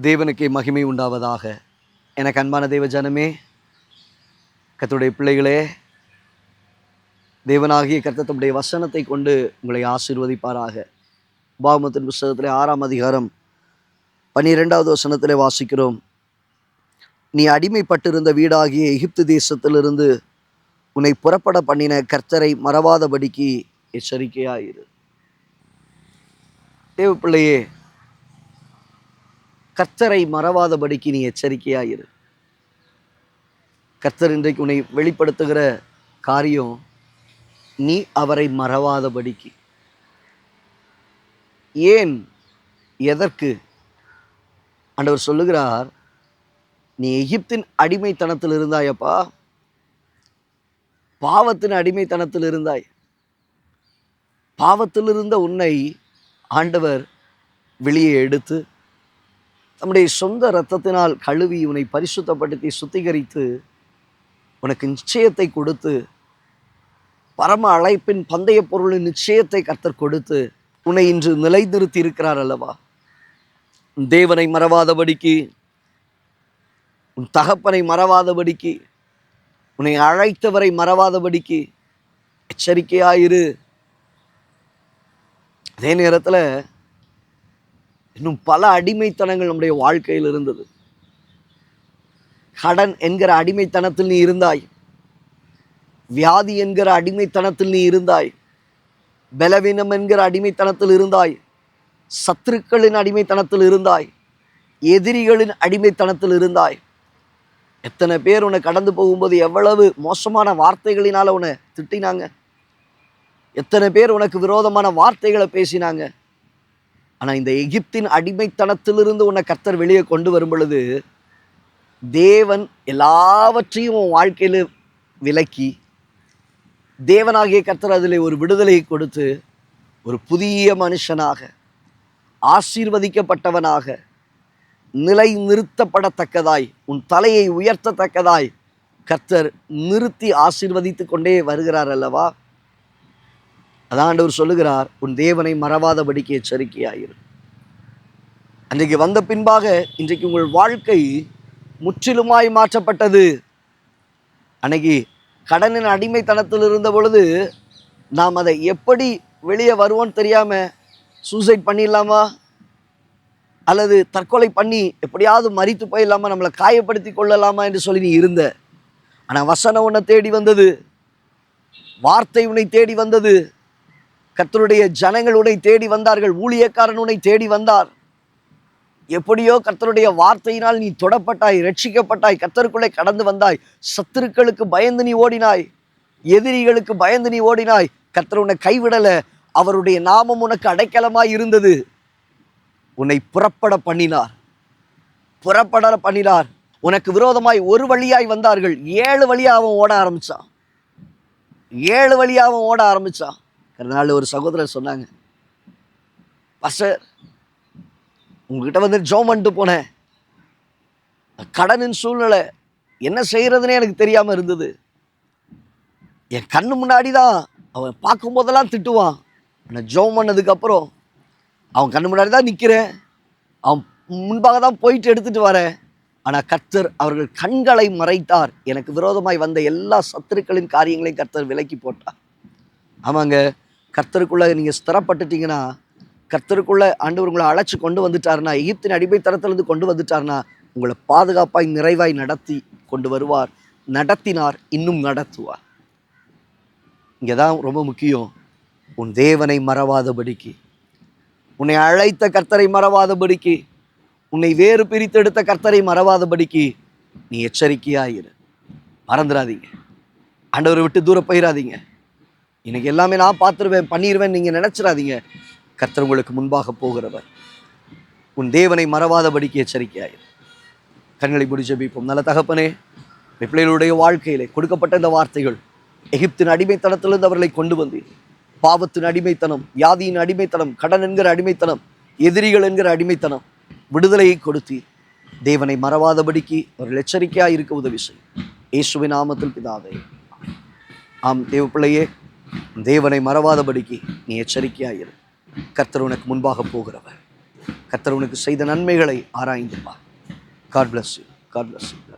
தேவனுக்கே மகிமை உண்டாவதாக. எனக்கு அன்பான தேவ ஜனமே, கர்த்தருடைய பிள்ளைகளே, தேவனாகிய கர்த்தர் தம்முடைய வசனத்தை கொண்டு உங்களை ஆசீர்வதிப்பாராக. உபாகமத்தின் புஸ்தகத்திலே 6ஆம் அதிகாரம் 12வது வசனத்திலே வாசிக்கிறோம். நீ அடிமைப்பட்டிருந்த வீடாகிய எகிப்து தேசத்திலிருந்து உன்னை புறப்பட பண்ணின கர்த்தரை மறவாதபடிக்கு எச்சரிக்கையாயிரு. தேவ பிள்ளையே, கர்த்தரை மறவாதபடிக்கு நீ எச்சரிக்கையாயிரு. கர்த்தர் இன்றைக்கு உன்னை வெளிப்படுத்துகிற காரியம், நீ அவரை மறவாதபடிக்கு. ஏன், எதற்கு? ஆண்டவர் சொல்லுகிறார், நீ எகிப்தின் அடிமைத்தனத்தில் இருந்தாயப்பா, பாவத்தின் அடிமைத்தனத்தில் இருந்தாய். பாவத்தில் இருந்த உன்னை ஆண்டவர் வெளியே எடுத்து தம்முடைய சொந்த இரத்தத்தினால் கழுவி உன்னை பரிசுத்தப்படுத்தி சுத்திகரித்து உனக்கு நிச்சயத்தை கொடுத்து, பரம அழைப்பின் பந்தய பொருளின் நிச்சயத்தை கர்த்தர் கொடுத்து உன்னை இன்று நிலைநிறுத்தி இருக்கிறார் அல்லவா? தேவனை மறவாதபடிக்கு, உன் தகப்பனை மறவாதபடிக்கு, உன்னை அழைத்தவரை மறவாதபடிக்கு எச்சரிக்கையாயிரு. அதே நேரத்தில் இன்னும் பல அடிமைத்தனங்கள் நம்முடைய வாழ்க்கையில் இருந்தது. கடன் என்கிற அடிமைத்தனத்தில் நீ இருந்தாய். வியாதி என்கிற அடிமைத்தனத்தில் நீ இருந்தாய். பலவீனம் என்கிற அடிமைத்தனத்தில் இருந்தாய். சத்துருக்களின் அடிமைத்தனத்தில் இருந்தாய். எதிரிகளின் அடிமைத்தனத்தில் இருந்தாய். எத்தனை பேர் உன்னை கடந்து போகும்போது எவ்வளவு மோசமான வார்த்தைகளினால உன்னை திட்டினாங்க. எத்தனை பேர் உனக்கு விரோதமான வார்த்தைகளை பேசினாங்க. ஆனால் இந்த எகிப்தின் அடிமைத்தனத்திலிருந்து உன்னை கர்த்தர் வெளியே கொண்டு வரும் பொழுது, தேவன் எல்லாவற்றையும் உன் வாழ்க்கையில் விலக்கி, தேவனாகிய கர்த்தர் அதில் ஒரு விடுதலையை கொடுத்து, ஒரு புதிய மனுஷனாக, ஆசீர்வதிக்கப்பட்டவனாக, நிலை நிறுத்தப்படத்தக்கதாய், உன் தலையை உயர்த்தத்தக்கதாய் கர்த்தர் நிறுத்தி ஆசீர்வதித்து கொண்டே வருகிறார் அல்லவா? அதான் ஆண்டவர் சொல்லுகிறார், உன் தேவனை மறவாதபடிக்கு எச்சரிக்கையாயிரு. அன்றைக்கு வந்த பின்பாக இன்றைக்கு உங்கள் வாழ்க்கை முற்றிலுமாய் மாற்றப்பட்டது. அன்னைக்கு கடனின் அடிமைத்தனத்தில் இருந்த பொழுது நாம் அதை எப்படி வெளியே வருவோன்னு தெரியாமல் சூசைட் பண்ணிடலாமா, அல்லது தற்கொலை பண்ணி எப்படியாவது மரித்து போயிடலாமா, நம்மளை காயப்படுத்தி கொள்ளலாமா என்று சொல்லி நீ இருந்த. ஆனால் வசனம் உன்னை தேடி வந்தது, வார்த்தை உன்னை தேடி வந்தது, கர்த்தருடைய ஜனங்கள் உன்னை தேடி வந்தார்கள், ஊழியக்காரன் உன்னை தேடி வந்தார். எப்படியோ கர்த்தருடைய வார்த்தையினால் நீ தொடப்பட்டாய், ரட்சிக்கப்பட்டாய், கர்த்தருக்குள்ளே கடந்து வந்தாய். சத்துருக்களுக்கு பயந்து நீ ஓடினாய், எதிரிகளுக்கு பயந்து நீ ஓடினாய். கர்த்தர் உன்னை கைவிடலை, அவருடைய நாமம் உனக்கு அடைக்கலமாய் இருந்தது. உன்னை புறப்பட பண்ணினார். உனக்கு விரோதமாய் ஒரு வழியாய் வந்தார்கள், 7 வழியாக அவன் ஓட ஆரம்பிச்சான். 7 வழியாக அவன் ஓட ஆரம்பிச்சான். அதனால ஒரு சகோதரர் சொன்னாங்க, பாஸ்டர், உங்ககிட்ட வந்து ஜெபம் பண்ணிட்டு போனேன், கடனின் சூழ்நிலை என்ன செய்யறதுன்னே எனக்கு தெரியாம இருந்தது. என் கண்ணு முன்னாடி தான் அவன் பார்க்கும் போதெல்லாம் திட்டுவான். ஆனால் ஜெபம் பண்ணதுக்கு அப்புறம் அவன் கண்ணு முன்னாடி தான் நிற்கிறேன், அவன் முன்பாக தான் போயிட்டு எடுத்துட்டு வரேன். ஆனால் கர்த்தர் அவர்கள் கண்களை மறைத்தார். எனக்கு விரோதமாய் வந்த எல்லா சத்துருக்களின் காரியங்களையும் கர்த்தர் விலக்கி போட்டார். ஆமாங்க, கர்த்தருக்குள்ளே நீங்கள் ஸ்திரப்பட்டுட்டீங்கன்னா, கர்த்தருக்குள்ளே ஆண்டவர் உங்களை அழைச்சி கொண்டு வந்துட்டாருன்னா, எகிப்தின் அடிமைத்தனத்திலிருந்து கொண்டு வந்துட்டார்னா, உங்களை பாதுகாப்பாய் நிறைவாய் நடத்தி கொண்டு வருவார். நடத்தினார், இன்னும் நடத்துவார். இங்கே தான் ரொம்ப முக்கியம், உன் தேவனை மறவாதபடிக்கு, உன்னை அழைத்த கர்த்தரை மறவாதபடிக்கு, உன்னை வேறு பிரித்தெடுத்த கர்த்தரை மறவாதபடிக்கு நீ எச்சரிக்கையாயிரு. மறந்துடாதீங்க, ஆண்டவரை விட்டு தூரம் போயிடாதீங்க. இன்னைக்கு எல்லாமே நான் பார்த்துருவேன், பண்ணிடுவேன் நீங்கள் நினச்சிடாதீங்க. கர்த்தர் உங்களுக்கு முன்பாக போகிறவர். உன் தேவனை மறவாதபடிக்கு எச்சரிக்கையாயிரு. கண்களை மூடி ஜெபிப்போம். நல்ல தகப்பனே, பிள்ளைகளுடைய வாழ்க்கையிலே கொடுக்கப்பட்ட இந்த வார்த்தைகள், எகிப்தின் அடிமைத்தனத்திலிருந்து அவர்களை கொண்டு வந்து, பாவத்தின் அடிமைத்தனம், வியாதியின் அடிமைத்தனம், கடன் என்கிற அடிமைத்தனம், எதிரிகள் என்கிற அடிமைத்தனம், விடுதலையை கொடுத்து தேவனை மறவாதபடிக்கு அவர்கள் எச்சரிக்கையாக இருக்க உதவி செய்யும். இயேசுவின் நாமத்தில் பிதாவே, ஆம். தேவ பிள்ளையே, தேவனை மறவாதபடிக்கு நீ எச்சரிக்கையாயிரு. கர்த்தர் உனக்கு முன்பாக போகிறவர். கர்த்தர் உனக்கு செய்த நன்மைகளை ஆராய்ந்துப்பா. God bless you. God bless you.